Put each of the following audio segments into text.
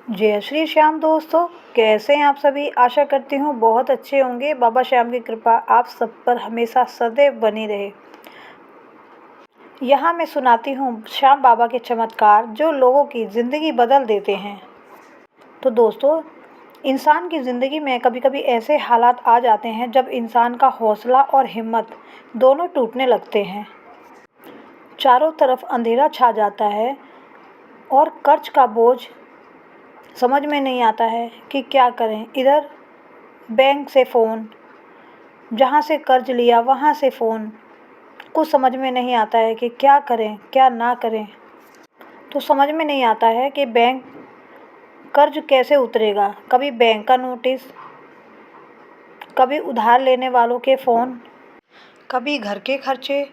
जय श्री श्याम दोस्तों। कैसे हैं आप सभी। आशा करती हूँ बहुत अच्छे होंगे। बाबा श्याम की कृपा आप सब पर हमेशा सदैव बनी रहे। यहाँ मैं सुनाती हूँ श्याम बाबा के चमत्कार जो लोगों की ज़िंदगी बदल देते हैं। तो दोस्तों, इंसान की ज़िंदगी में कभी कभी ऐसे हालात आ जाते हैं जब इंसान का हौसला और हिम्मत दोनों टूटने लगते हैं। चारों तरफ अंधेरा छा जाता है और कर्ज का बोझ समझ में नहीं आता है कि क्या करें। इधर बैंक से फ़ोन, जहाँ से कर्ज लिया वहाँ से फ़ोन, कुछ समझ में नहीं आता है कि क्या करें क्या ना करें। तो समझ में नहीं आता है कि बैंक कर्ज कैसे उतरेगा। कभी बैंक का नोटिस, कभी उधार लेने वालों के फ़ोन, कभी घर के खर्चे,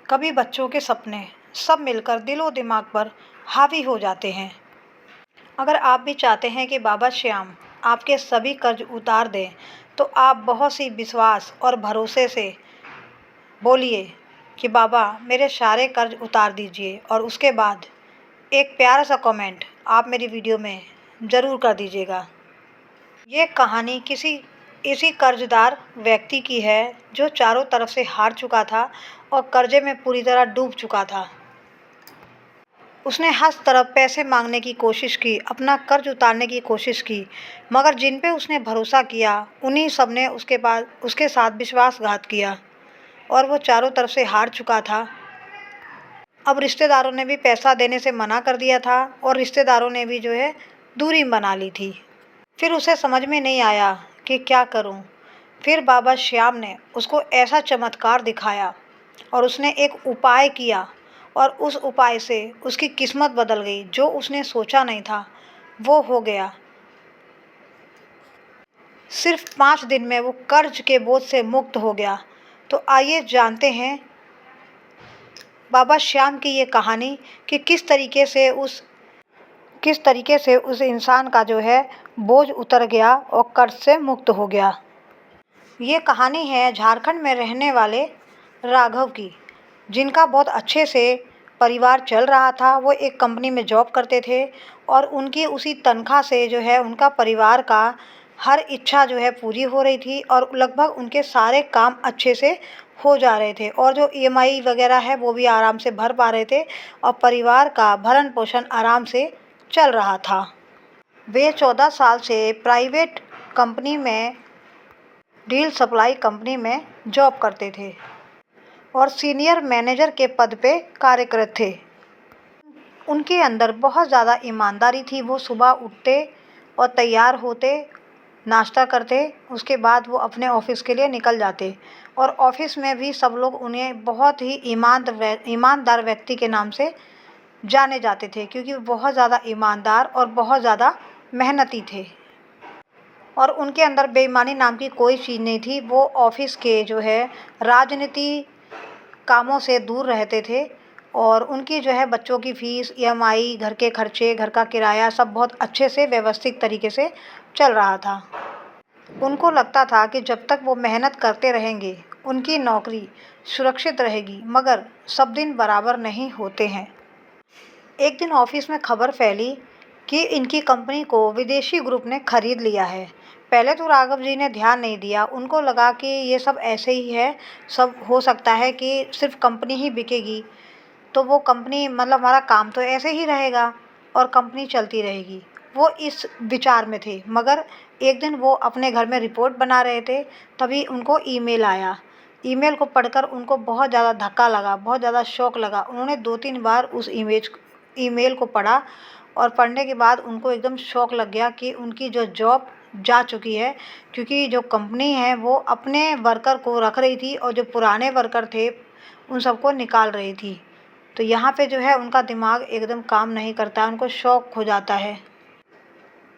कभी बच्चों के सपने, सब मिलकर दिलो दिमाग पर हावी हो जाते हैं। अगर आप भी चाहते हैं कि बाबा श्याम आपके सभी कर्ज उतार दें तो आप बहुत सी विश्वास और भरोसे से बोलिए कि बाबा मेरे सारे कर्ज उतार दीजिए, और उसके बाद एक प्यारा सा कमेंट आप मेरी वीडियो में ज़रूर कर दीजिएगा। ये कहानी किसी इसी कर्जदार व्यक्ति की है जो चारों तरफ से हार चुका था और कर्जे में पूरी तरह डूब चुका था। उसने हर तरफ पैसे मांगने की कोशिश की, अपना कर्ज उतारने की कोशिश की, मगर जिन पे उसने भरोसा किया उन्हीं सब ने उसके साथ विश्वासघात किया और वो चारों तरफ से हार चुका था। अब रिश्तेदारों ने भी पैसा देने से मना कर दिया था और रिश्तेदारों ने भी जो है दूरी बना ली थी। फिर उसे समझ में नहीं आया कि क्या करूं। फिर बाबा श्याम ने उसको ऐसा चमत्कार दिखाया और उसने एक उपाय किया, और उस उपाय से उसकी किस्मत बदल गई। जो उसने सोचा नहीं था वो हो गया। सिर्फ 5 दिन में वो कर्ज के बोझ से मुक्त हो गया। तो आइए जानते हैं बाबा श्याम की ये कहानी कि किस तरीके से उस इंसान का जो है बोझ उतर गया और कर्ज से मुक्त हो गया। ये कहानी है झारखंड में रहने वाले राघव की, जिनका बहुत अच्छे से परिवार चल रहा था। वो एक कंपनी में जॉब करते थे और उनकी उसी तनख्वाह से जो है उनका परिवार का हर इच्छा जो है पूरी हो रही थी और लगभग उनके सारे काम अच्छे से हो जा रहे थे, और जो ईएमआई वगैरह है वो भी आराम से भर पा रहे थे और परिवार का भरण पोषण आराम से चल रहा था। वे 14 साल से प्राइवेट कंपनी में, डील सप्लाई कंपनी में जॉब करते थे और सीनियर मैनेजर के पद पे कार्यरत थे। उनके अंदर बहुत ज़्यादा ईमानदारी थी। वो सुबह उठते और तैयार होते, नाश्ता करते, उसके बाद वो अपने ऑफिस के लिए निकल जाते और ऑफिस में भी सब लोग उन्हें बहुत ही ईमानदार व्यक्ति के नाम से जाने जाते थे, क्योंकि वो बहुत ज़्यादा ईमानदार और बहुत ज़्यादा मेहनती थे और उनके अंदर बेईमानी नाम की कोई चीज़ नहीं थी। वो ऑफिस के जो है राजनीति कामों से दूर रहते थे और उनकी जो है बच्चों की फ़ीस, ईएमआई, घर के खर्चे, घर का किराया सब बहुत अच्छे से व्यवस्थित तरीके से चल रहा था। उनको लगता था कि जब तक वो मेहनत करते रहेंगे उनकी नौकरी सुरक्षित रहेगी, मगर सब दिन बराबर नहीं होते हैं। एक दिन ऑफिस में खबर फैली कि इनकी कंपनी को विदेशी ग्रुप ने खरीद लिया है। पहले तो राघव जी ने ध्यान नहीं दिया, उनको लगा कि ये सब ऐसे ही है, सब हो सकता है कि सिर्फ कंपनी ही बिकेगी तो वो कंपनी मतलब हमारा काम तो ऐसे ही रहेगा और कंपनी चलती रहेगी। वो इस विचार में थे, मगर एक दिन वो अपने घर में रिपोर्ट बना रहे थे, तभी उनको ईमेल आया। ईमेल को पढ़कर उनको बहुत ज़्यादा धक्का लगा, बहुत ज़्यादा शॉक लगा। उन्होंने 2-3 बार उस ईमेल को पढ़ा और पढ़ने के बाद उनको एकदम शॉक लग गया कि उनकी जो जॉब जा चुकी है, क्योंकि जो कंपनी है वो अपने वर्कर को रख रही थी और जो पुराने वर्कर थे उन सबको निकाल रही थी। तो यहाँ पे जो है उनका दिमाग एकदम काम नहीं करता, उनको शॉक हो जाता है।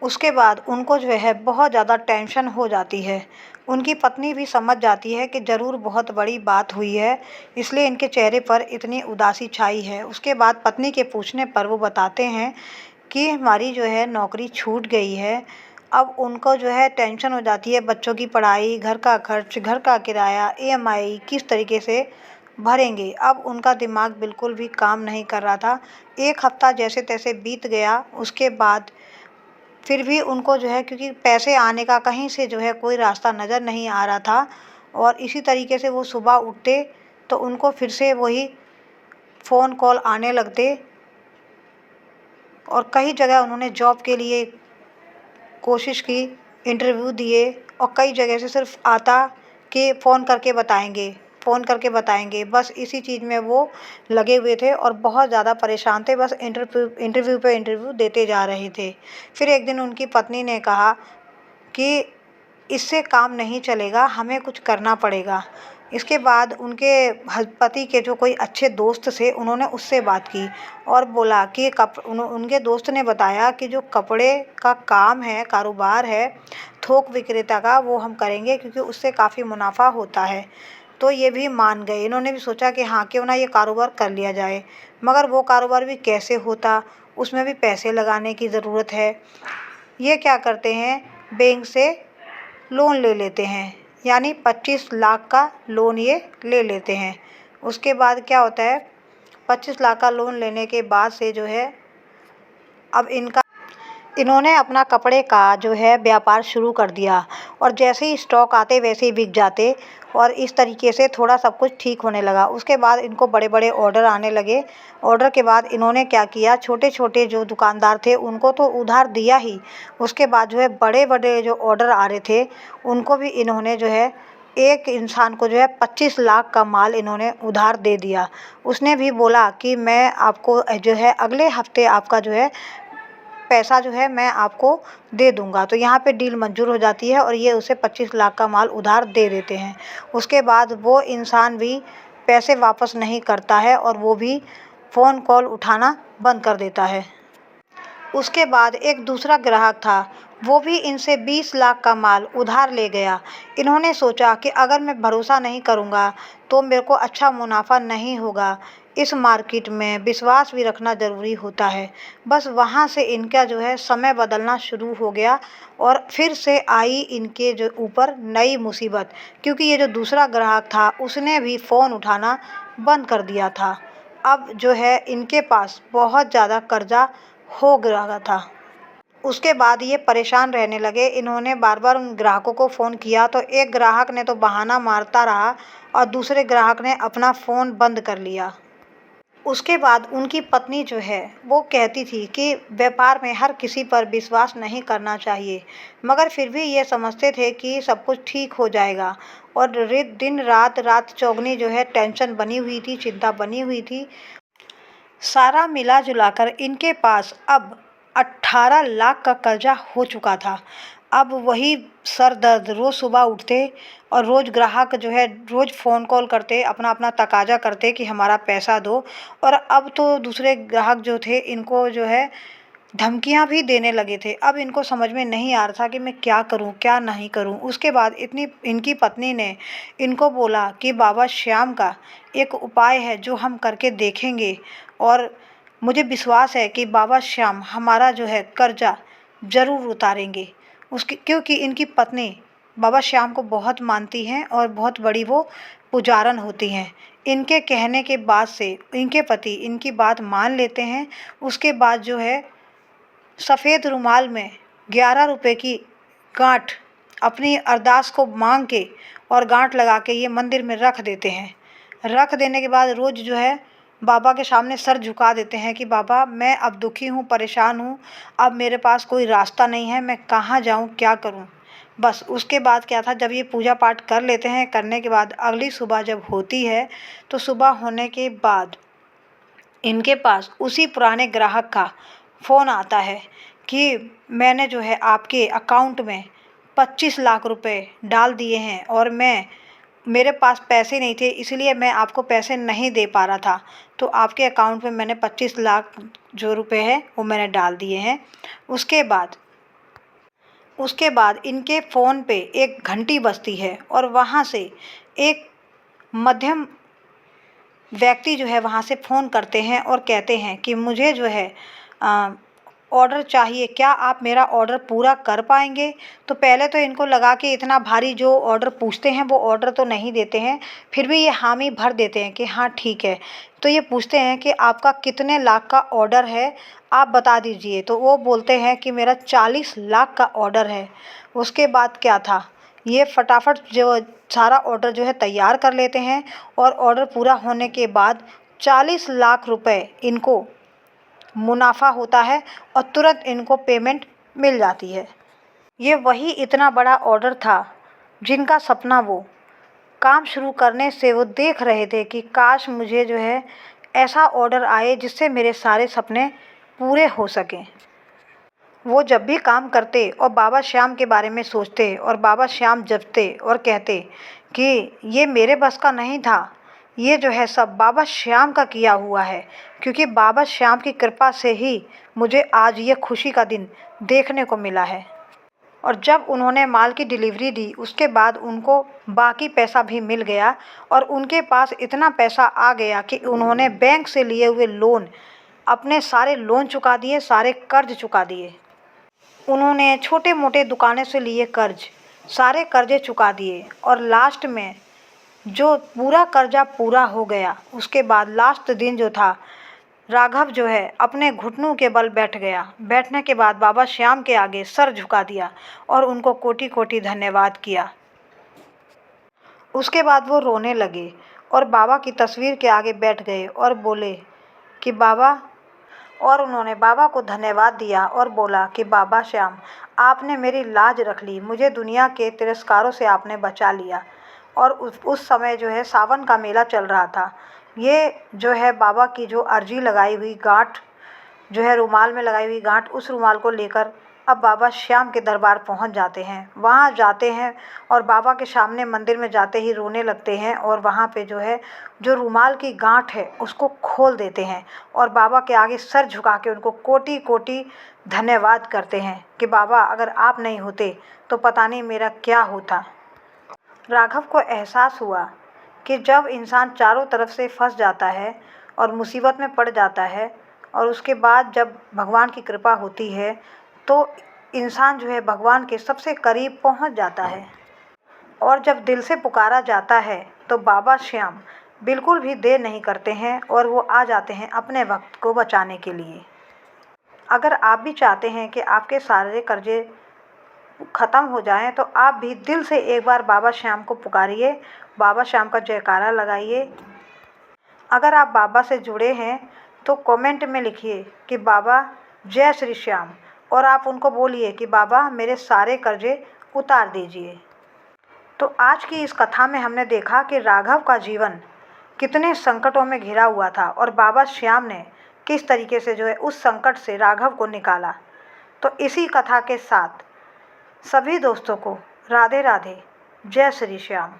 उसके बाद उनको जो है बहुत ज़्यादा टेंशन हो जाती है। उनकी पत्नी भी समझ जाती है कि ज़रूर बहुत बड़ी बात हुई है, इसलिए इनके चेहरे पर इतनी उदासी छाई है। उसके बाद पत्नी के पूछने पर वो बताते हैं कि हमारी जो है नौकरी छूट गई है। अब उनको जो है टेंशन हो जाती है, बच्चों की पढ़ाई, घर का खर्च, घर का किराया, ईएमआई किस तरीके से भरेंगे। अब उनका दिमाग बिल्कुल भी काम नहीं कर रहा था। 1 हफ्ता जैसे तैसे बीत गया। उसके बाद फिर भी उनको जो है, क्योंकि पैसे आने का कहीं से जो है कोई रास्ता नज़र नहीं आ रहा था, और इसी तरीके से वो सुबह उठते तो उनको फिर से वही फ़ोन कॉल आने लगते, और कई जगह उन्होंने जॉब के लिए कोशिश की, इंटरव्यू दिए, और कई जगह से सिर्फ आता कि फ़ोन करके बताएंगे, बस इसी चीज़ में वो लगे हुए थे और बहुत ज़्यादा परेशान थे, बस इंटरव्यू पे इंटरव्यू देते जा रहे थे। फिर एक दिन उनकी पत्नी ने कहा कि इससे काम नहीं चलेगा, हमें कुछ करना पड़ेगा। इसके बाद उनके पति के जो कोई अच्छे दोस्त थे, उन्होंने उससे बात की और बोला कि उनके दोस्त ने बताया कि जो कपड़े का काम है, कारोबार है, थोक विक्रेता का, वो हम करेंगे क्योंकि उससे काफ़ी मुनाफा होता है। तो ये भी मान गए, इन्होंने भी सोचा कि हाँ, क्यों ना ये कारोबार कर लिया जाए। मगर वो कारोबार भी कैसे होता, उसमें भी पैसे लगाने की ज़रूरत है। ये क्या करते हैं, बैंक से लोन ले लेते हैं, यानी 25 लाख का लोन ये ले लेते हैं। उसके बाद क्या होता है, 25 लाख का लोन लेने के बाद से जो है, अब इन्होंने अपना कपड़े का जो है व्यापार शुरू कर दिया, और जैसे ही स्टॉक आते वैसे ही बिक जाते, और इस तरीके से थोड़ा सब कुछ ठीक होने लगा। उसके बाद इनको बड़े-बड़े ऑर्डर आने लगे। ऑर्डर के बाद इन्होंने क्या किया, छोटे-छोटे जो दुकानदार थे उनको तो उधार दिया ही, उसके बाद जो है बड़े-बड़े जो ऑर्डर आ रहे थे उनको भी इन्होंने जो है, एक इंसान को जो है 25 लाख का माल इन्होंने उधार दे दिया। उसने भी बोला कि मैं आपको जो है अगले हफ्ते आपका जो है पैसा जो है मैं आपको दे दूँगा। तो यहाँ पे डील मंज़ूर हो जाती है और ये उसे 25 लाख का माल उधार दे देते हैं। उसके बाद वो इंसान भी पैसे वापस नहीं करता है और वो भी फ़ोन कॉल उठाना बंद कर देता है। उसके बाद एक दूसरा ग्राहक था, वो भी इनसे 20 लाख का माल उधार ले गया। इन्होंने सोचा कि अगर मैं भरोसा नहीं करूँगा तो मेरे को अच्छा मुनाफ़ा नहीं होगा। इस मार्केट में विश्वास भी रखना ज़रूरी होता है। बस वहाँ से इनका जो है समय बदलना शुरू हो गया, और फिर से आई इनके जो ऊपर नई मुसीबत, क्योंकि ये जो दूसरा ग्राहक था उसने भी फ़ोन उठाना बंद कर दिया था। अब जो है इनके पास बहुत ज़्यादा कर्ज़ा हो गया था। उसके बाद ये परेशान रहने लगे। इन्होंने बार-बार उन ग्राहकों को फ़ोन किया तो एक ग्राहक ने तो बहाना मारता रहा और दूसरे ग्राहक ने अपना फ़ोन बंद कर लिया। उसके बाद उनकी पत्नी जो है वो कहती थी कि व्यापार में हर किसी पर विश्वास नहीं करना चाहिए, मगर फिर भी ये समझते थे कि सब कुछ ठीक हो जाएगा, और दिन रात रात चौगनी जो है टेंशन बनी हुई थी, चिंता बनी हुई थी। सारा मिला-जुलाकर इनके पास अब 18 लाख का कर्जा हो चुका था। अब वही सर दर्द, रोज़ सुबह उठते और रोज़ ग्राहक जो है रोज़ फ़ोन कॉल करते, अपना-अपना तकाज़ा करते कि हमारा पैसा दो, और अब तो दूसरे ग्राहक जो थे इनको जो है धमकियाँ भी देने लगे थे। अब इनको समझ में नहीं आ रहा था कि मैं क्या करूँ, क्या नहीं करूँ? उसके बाद इतनी इनकी पत्नी ने इनको बोला कि बाबा श्याम का एक उपाय है जो हम करके देखेंगे, और मुझे विश्वास है कि बाबा श्याम हमारा जो है कर्जा ज़रूर उतारेंगे। उसकी क्योंकि इनकी पत्नी बाबा श्याम को बहुत मानती हैं और बहुत बड़ी वो पुजारन होती हैं। इनके कहने के बाद से इनके पति इनकी बात मान लेते हैं। उसके बाद जो है सफ़ेद रुमाल में 11 रुपए की गाँठ अपनी अरदास को मांग के और गाँठ लगा के ये मंदिर में रख देते हैं। रख देने के बाद रोज़ जो है बाबा के सामने सर झुका देते हैं कि बाबा मैं अब दुखी हूँ, परेशान हूँ, अब मेरे पास कोई रास्ता नहीं है, मैं कहाँ जाऊँ, क्या करूँ? बस उसके बाद क्या था, जब ये पूजा पाठ कर लेते हैं, करने के बाद अगली सुबह जब होती है तो सुबह होने के बाद इनके पास उसी पुराने ग्राहक का फ़ोन आता है कि मैंने जो है आपके अकाउंट में 25 लाख रुपए डाल दिए हैं, और मेरे पास पैसे नहीं थे इसलिए मैं आपको पैसे नहीं दे पा रहा था, तो आपके अकाउंट में मैंने 25 लाख जो रुपए हैं वो मैंने डाल दिए हैं। उसके बाद इनके फ़ोन पे एक घंटी बजती है और वहाँ से एक मध्यम व्यक्ति जो है वहाँ से फ़ोन करते हैं और कहते हैं कि मुझे जो है ऑर्डर चाहिए, क्या आप मेरा ऑर्डर पूरा कर पाएंगे। तो पहले तो इनको लगा कि इतना भारी जो ऑर्डर पूछते हैं वो ऑर्डर तो नहीं देते हैं, फिर भी ये हामी भर देते हैं कि हाँ ठीक है। तो ये पूछते हैं कि आपका कितने लाख का ऑर्डर है, आप बता दीजिए। तो वो बोलते हैं कि मेरा 40 लाख का ऑर्डर है। उसके बाद क्या था, ये फटाफट जो सारा ऑर्डर जो है तैयार कर लेते हैं और ऑर्डर पूरा होने के बाद 40 लाख रुपए इनको मुनाफा होता है और तुरंत इनको पेमेंट मिल जाती है। ये वही इतना बड़ा ऑर्डर था जिनका सपना वो काम शुरू करने से वो देख रहे थे कि काश मुझे जो है ऐसा ऑर्डर आए जिससे मेरे सारे सपने पूरे हो सकें। वो जब भी काम करते और बाबा श्याम के बारे में सोचते और बाबा श्याम जपते और कहते कि ये मेरे बस का नहीं था, ये जो है सब बाबा श्याम का किया हुआ है, क्योंकि बाबा श्याम की कृपा से ही मुझे आज ये खुशी का दिन देखने को मिला है। और जब उन्होंने माल की डिलीवरी दी उसके बाद उनको बाकी पैसा भी मिल गया और उनके पास इतना पैसा आ गया कि उन्होंने बैंक से लिए हुए लोन, अपने सारे लोन चुका दिए, सारे कर्ज चुका दिए। उन्होंने छोटे मोटे दुकानों से लिए कर्ज, सारे कर्जे चुका दिए और लास्ट में जो पूरा कर्जा पूरा हो गया उसके बाद लास्ट दिन जो था, राघव जो है अपने घुटनों के बल बैठ गया। बैठने के बाद बाबा श्याम के आगे सर झुका दिया और उनको कोटि कोटि धन्यवाद किया। उसके बाद वो रोने लगे और बाबा की तस्वीर के आगे बैठ गए और बोले कि बाबा, और उन्होंने बाबा को धन्यवाद दिया और बोला कि बाबा श्याम, आपने मेरी लाज रख ली, मुझे दुनिया के तिरस्कारों से आपने बचा लिया। और उस समय जो है सावन का मेला चल रहा था। ये जो है बाबा की जो अर्जी लगाई हुई गांठ जो है रुमाल में लगाई हुई गांठ, उस रुमाल को लेकर अब बाबा श्याम के दरबार पहुंच जाते हैं। वहां जाते हैं और बाबा के सामने मंदिर में जाते ही रोने लगते हैं और वहां पे जो है जो रुमाल की गांठ है उसको खोल देते हैं और बाबा के आगे सर झुका के उनको कोटि कोटि धन्यवाद करते हैं कि बाबा, अगर आप नहीं होते तो पता नहीं मेरा क्या होता। राघव को एहसास हुआ कि जब इंसान चारों तरफ से फंस जाता है और मुसीबत में पड़ जाता है और उसके बाद जब भगवान की कृपा होती है तो इंसान जो है भगवान के सबसे करीब पहुंच जाता है। और जब दिल से पुकारा जाता है तो बाबा श्याम बिल्कुल भी देर नहीं करते हैं और वो आ जाते हैं अपने वक्त को बचाने के लिए। अगर आप भी चाहते हैं कि आपके सारे कर्जे ख़त्म हो जाएं तो आप भी दिल से एक बार बाबा श्याम को पुकारिए, बाबा श्याम का जयकारा लगाइए। अगर आप बाबा से जुड़े हैं तो कमेंट में लिखिए कि बाबा जय श्री श्याम और आप उनको बोलिए कि बाबा मेरे सारे कर्जे उतार दीजिए। तो आज की इस कथा में हमने देखा कि राघव का जीवन कितने संकटों में घिरा हुआ था और बाबा श्याम ने किस तरीके से जो है उस संकट से राघव को निकाला। तो इसी कथा के साथ सभी दोस्तों को राधे राधे, जय श्री श्याम।